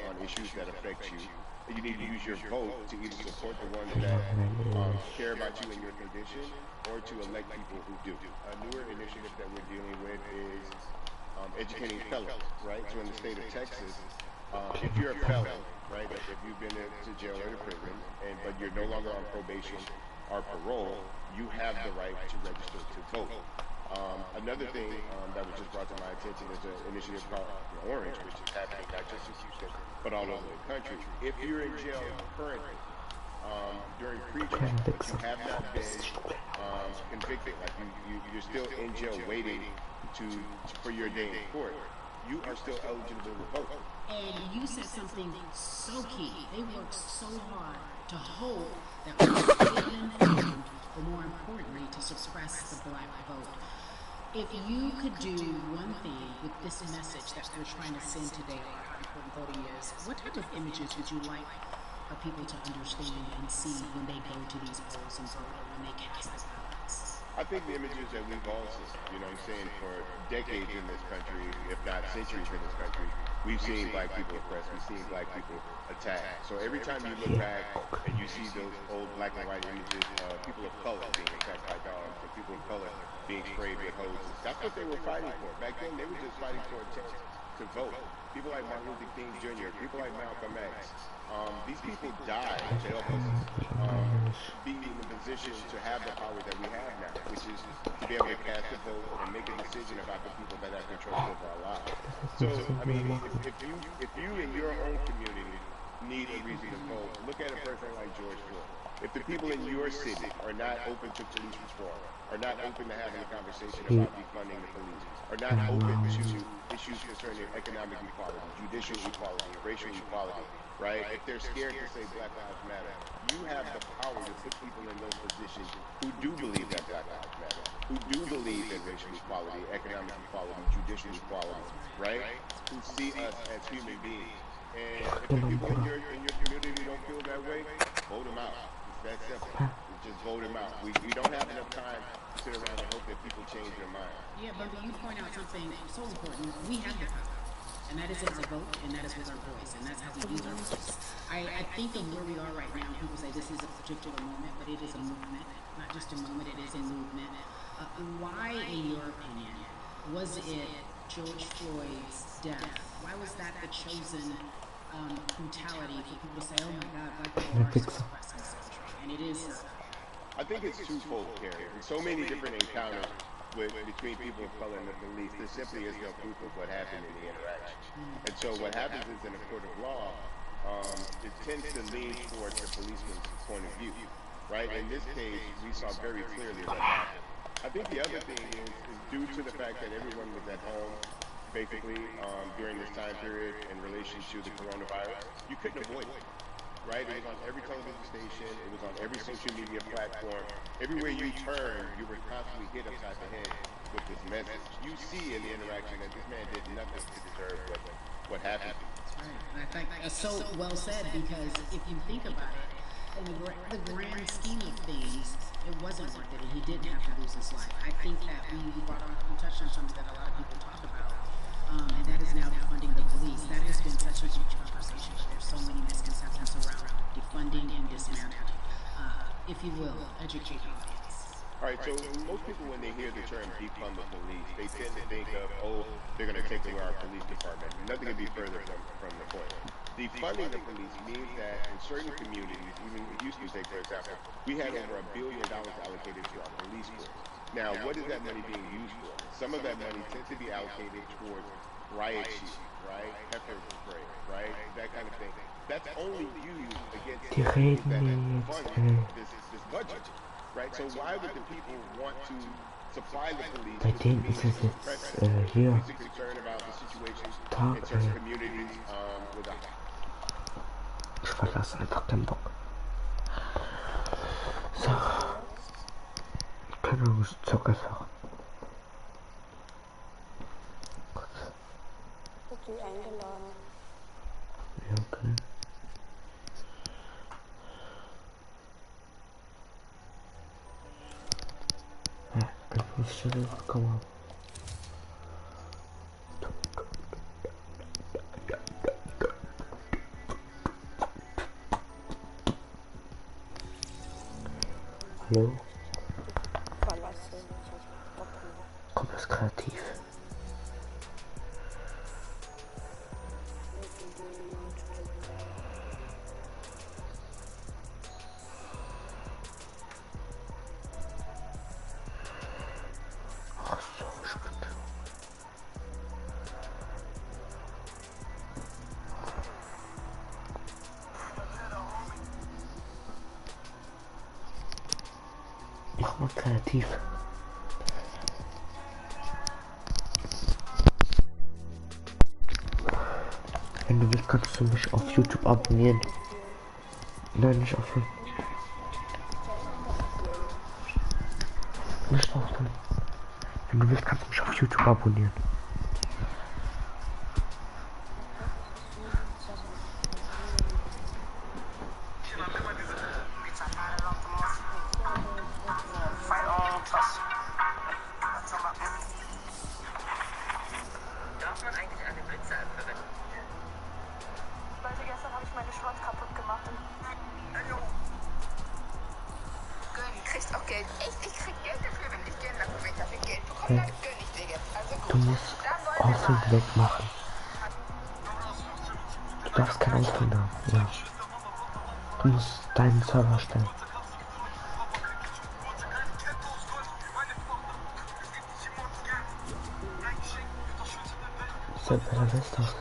on issues that affect you. You need to use your vote to either support the ones that care about you and your condition, or to elect people who do. A newer initiative that we're dealing with is educating felons, right? So in the state of Texas, if you're a felon, right, if you've been to jail or to prison, but you're no longer on probation or parole, you have the right to register to vote. Another thing that was just brought to my attention is an initiative called Orange, which is happening not just in Houston, but all over the country. If you're in jail currently during pre-trial, but you have not been convicted, like you're still in jail waiting for your day in court, you are still eligible to vote. And you said something so key. They work so hard to hope that we get informed, but more importantly, to suppress the black vote. If you could do one thing with this message that we're trying to send today about how important voting is, what type of images would you like for people to understand and see when they go to these polls and vote, or when they cast their ballots? I think the images that we've all seen, you know what I'm saying, for decades in this country, if not centuries in this country, we've seen black people oppressed, we've seen black people attacked. So every time you look back and you see those old black and white images of people of color being attacked by dogs, and people of color being sprayed with hoses, that's what they were fighting for. Back then, they were just fighting for a chance to vote. People like Martin Luther King Jr., people like Malcolm X, these people died to help us be in the position to have the power that we have now, which is to be able to cast a vote and make a decision about the people that have control over our lives. So, I mean, if you in your own community need a reason to vote, look at a person like George Floyd. If the people in your city are not open to police reform, are not open to having a conversation about defunding the police, are not open to issues concerning economic equality, judicial equality, racial equality, right? If they're scared to say Black Lives Matter, you have the power to put people in those positions who do believe that Black Lives Matter, who do believe in racial equality, economic equality, judicial equality, right? Who see us as human beings. And if the people in your community don't feel that way, vote them out. It's that simple. Just vote them out. We don't have enough time to sit around and hope that people change their mind. Yeah, but you point out something so important. We have the power, and that is in our vote, and that is with our voice, and that's how we use our voice. I think of where we are right now. People say this is a particular moment, but it is a movement. Not just a moment, it is a movement. Why, in your opinion, was it George Floyd's death? Why was that the chosen brutality for people to say, oh my God, black people are so oppressed in this country? And it is. I think it's twofold, Carrie. In so many different encounters between people of color and the police, there simply is no proof of what happened in the interaction. And so what happens is, in a court of law, it tends to lean towards the policeman's point of view, right? In this case, we saw very clearly what happened. I think the other thing is due to the fact that everyone was at home, basically, during this time period in relation to the coronavirus, you couldn't avoid it. Right? It was on every television station. It was on every social media platform. Everywhere you turn, you were constantly hit upside the head with this message. You see in the interaction that this man did nothing to deserve what happened. Right. And I think that's so well said, because if you think about it, in the grand scheme of things, it wasn't worth it, and he didn't have to lose his life. I think that we touched on something that a lot of people talk about, and that is now defunding the police. That has been such a huge conversation. There's so many misconceptions around defunding and dismantling. If you will, educate the audience. All right, so most people, when they hear the term defund the police, they tend to think of, oh, they're going to take away our police department. Nothing could be further from the point. Defunding the police means that in certain communities, even in Houston State, for example, we had over $1 billion allocated to our police force. Now, what is that money being used for? Some of that money tends to be allocated towards riot sheet, right? Pepper spray, right? That kind of thing. That's only used against things that fund this budget, right? So why would the people want to supply the police with the means to suppress it? Police are concerned about the situation in certain communities with a... Ich verlasse einfach den Bock. So. Keine Ahnung, zock einfach. Okay, eingeladen. Ja, okay. Ja, ich muss schon kommen. Hallo? Verlassen. Komm, das ist kreativ. Ach so, spinnt. Mach mal kreativ. Wenn du willst, kannst du mich auf YouTube abonnieren. Nein, nicht auf YouTube. Nicht auf YouTube. Wenn du willst, kannst du mich auf YouTube abonnieren. Darf man eigentlich eine Blitze-App verwenden? Leute, gestern habe ich meine Short kaputt gemacht und Gönn, kriegst auch Geld. Ich krieg Geld dafür, wenn ich Geld dafür, wenn ich dafür Geld bekomme, Hey, dann gönn ich dir jetzt. Also du gut. musst Dann wollen wir Ausland mal. wegmachen. Du darfst kein Ausland haben. Ja. Du musst deinen Server stellen. Wer ist das?